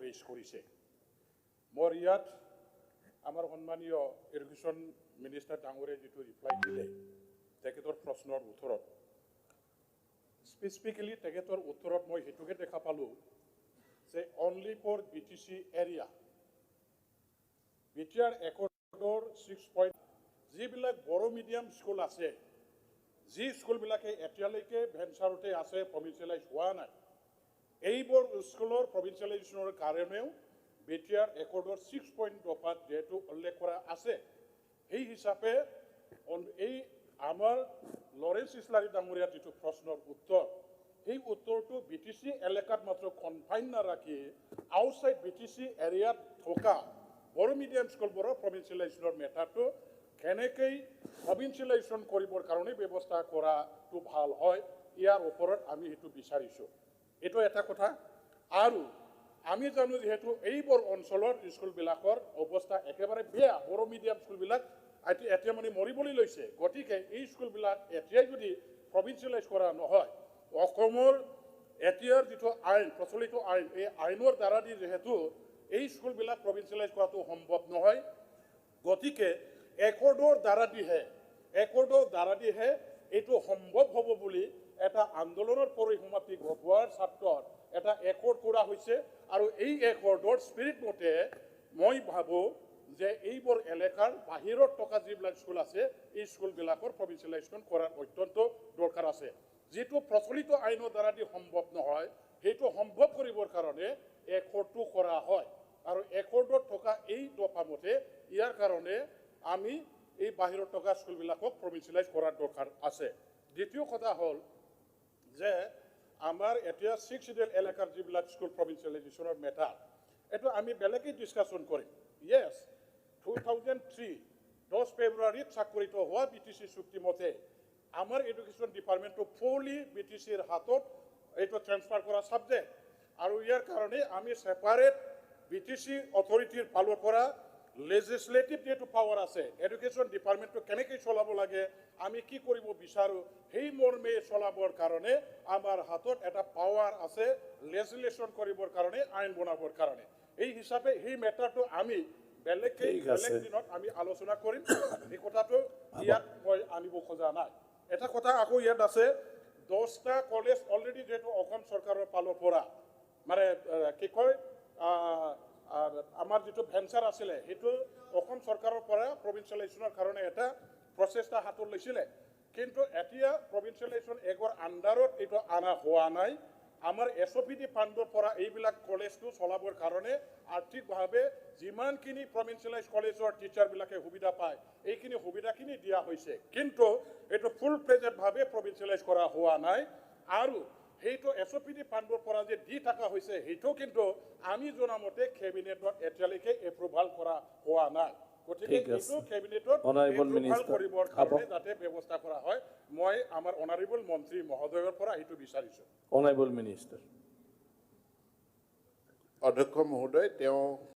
পেশ কৰিছে মোৰ ইয়াত আমাৰ সন্মানীয় ইৰিগেশ্যন মিনিষ্টাৰ ডাঙৰে যেটো ৰিপ্লাই দিলে তেখেতৰ প্ৰশ্নৰ উত্তৰত স্পেচিফিকেলি তেখেতৰ উত্তৰত মই হেতুকে দেখা পালো যে only for BTC area BTR একৰ্ডৰ 6 যিবিলাক বড়ো মিডিয়াম স্কুল আছে যি স্কুলবিলাকে এতিয়ালৈকে ভেঞ্চাৰতে আছে প্ৰভিন্সিয়েলাইজ হোৱা নাই এইবোৰ স্কুলৰ প্ৰভিন্সিয়েলাইজেশ্যনৰ কাৰণেও বিটিআৰ একৰ্ডৰ 6 দফাত যেহেতু উল্লেখ কৰা আছে সেই হিচাপে এই আমাৰ লৰেন্স ইছলাৰী ডাঙৰীয়াৰ যিটো প্ৰশ্নৰ উত্তৰ সেই উত্তৰটো বিটিসি এলেকাত মাত্ৰ কনফাইন নাৰাখি আউটসাইড বিটিসি এৰিয়াত থকা বড়ো মিডিয়াম স্কুলবোৰৰ প্ৰভিন্সিয়েলাইজেশ্যনৰ মেটাৰটো কেনেকৈ প্ৰভিন্সিয়েলাইজেশ্যন কৰিবৰ কাৰণে ব্যৱস্থা কৰাটো ভাল হয় ইয়াৰ ওপৰত আমি সেইটো বিচাৰিছোঁ এইটো এটা কথা আৰু আমি জানো যেহেতু এইবোৰ অঞ্চলৰ স্কুলবিলাকৰ অৱস্থা একেবাৰে বেয়া বড়ো মিডিয়াম স্কুলবিলাক এতিয়া মানে মৰিবলৈ লৈছে গতিকে এই স্কুলবিলাক এতিয়াই যদি প্ৰভিন্সিয়েলাইজ কৰা নহয় অসমৰ এতিয়াৰ যিটো আইন প্ৰচলিত আইন এই আইনৰ দ্বাৰা দি যেহেতু এই স্কুলবিলাক প্ৰভিন্সিয়েলাইজ কৰাটো সম্ভৱ নহয় গতিকে একৰ্ডৰ দ্বাৰা দিহে এইটো সম্ভৱ হ'ব বুলি এটা আন্দোলনৰ পৰিসমাপ্তি ঘটোৱাৰ ছাত্ৰৰ এটা একৰ্ড কৰা হৈছে আৰু এই একৰ্ডৰ স্পিৰিট মতে মই ভাবোঁ যে এইবোৰ এলেকাৰ বাহিৰত থকা যিবিলাক স্কুল আছে এই স্কুলবিলাকৰ প্ৰভিন্সিয়েলাইজেশ্যন কৰাৰ অত্যন্ত দৰকাৰ আছে যেটো প্ৰচলিত আইনৰ দ্বাৰা দি সম্ভৱ নহয় সেইটো সম্ভৱ কৰিবৰ কাৰণে একৰ্ডটো কৰা হয় আৰু একৰ্ডত থকা এই দফা মতে ইয়াৰ কাৰণে আমি এই বাহিৰত থকা স্কুলবিলাকক প্ৰভিন্সিয়েলাইজ কৰাৰ দৰকাৰ আছে দ্বিতীয় কথা হ'ল যে আমাৰ এতিয়া 6 শিডিউল এলেকাৰ যিবিলাক স্কুল প্ৰভিন্সিয়েলাইজেশ্যনৰ মেটাৰ এইটো আমি বেলেগকৈ ডিছকাশ্যন কৰিম ইয়েছ 2003 10 ফেব্ৰুৱাৰীত স্বাক্ষৰিত হোৱা বিটিসি চুক্তি মতে আমাৰ এডুকেশ্যন ডিপাৰ্টমেণ্টটো ফুলি বিটিসিৰ হাতত এইটো ট্ৰান্সফাৰ কৰা ছাবজেক্ট আৰু ইয়াৰ কাৰণে আমি ছেপাৰেট বিটিসি অথৰিটিৰ ফালৰ পৰা লেজিসলেটিভ যেটো পাৱাৰ আছে এডুকেশ্যন ডিপাৰ্টমেণ্টটো কেনেকৈ চলাব লাগে আমি কি কৰিব বিচাৰোঁ সেই মৰ্মে চলাবৰ কাৰণে আমাৰ হাতত এটা পাৱাৰ আছে লেজিসলেশ্যন কৰিবৰ কাৰণে আইন বনাবৰ কাৰণে এই হিচাপে সেই মেটাৰটো আমি বেলেগ দিনত আমি আলোচনা কৰিম এই কথাটো ইয়াত মই আনিব খোজা নাই এটা কথা আকৌ ইয়াত আছে 10টা কলেজ অলৰেডি যেটো অসম চৰকাৰৰ ফালৰ পৰা মানে কি কয় আমাৰ যেটো ভেঞ্চাৰ আছিলে সেইটো অসম চৰকাৰৰ পৰা প্ৰভিন্সিয়েলাইজেশ্যনৰ কাৰণে এটা প্ৰচেষ্টা হাতত লৈছিলে কিন্তু এতিয়া প্ৰভিন্সিয়েলাইজেশ্যন এগৰ আণ্ডাৰত এইটো আনা হোৱা নাই আমাৰ এছঅপিডি ফাণ্ডৰ পৰা এইবিলাক কলেজটো চলাবৰ কাৰণে আৰ্থিকভাৱে যিমানখিনি প্ৰভিন্সিয়েলাইজ কলেজৰ টিচাৰবিলাকে সুবিধা পায় এইখিনি সুবিধাখিনি দিয়া হৈছে কিন্তু এইটো ফুল ফ্লেজেডভাৱে প্ৰভিন্সিয়েলাইজ কৰা হোৱা নাই আৰু সেইটো এছঅপিডি ফাণ্ডৰ পৰা যে দি থকা হৈছে সেইটো কিন্তু আমি জনামতে কেবিনেটত এতিয়ালৈকে এপ্ৰুভাল কৰা হোৱা নাই গতিকে এইটো কেবিনেটত এপ্ৰুভাল কৰিবৰ কাৰণে যাতে ব্যৱস্থা কৰা হয় মই আমাৰ অনাৰেবল মন্ত্ৰী মহোদয়ৰ পৰা এইটো বিচাৰিছোঁ অনাৰেবল মিনিষ্টাৰ অধ্যক্ষ মহোদয় তেওঁ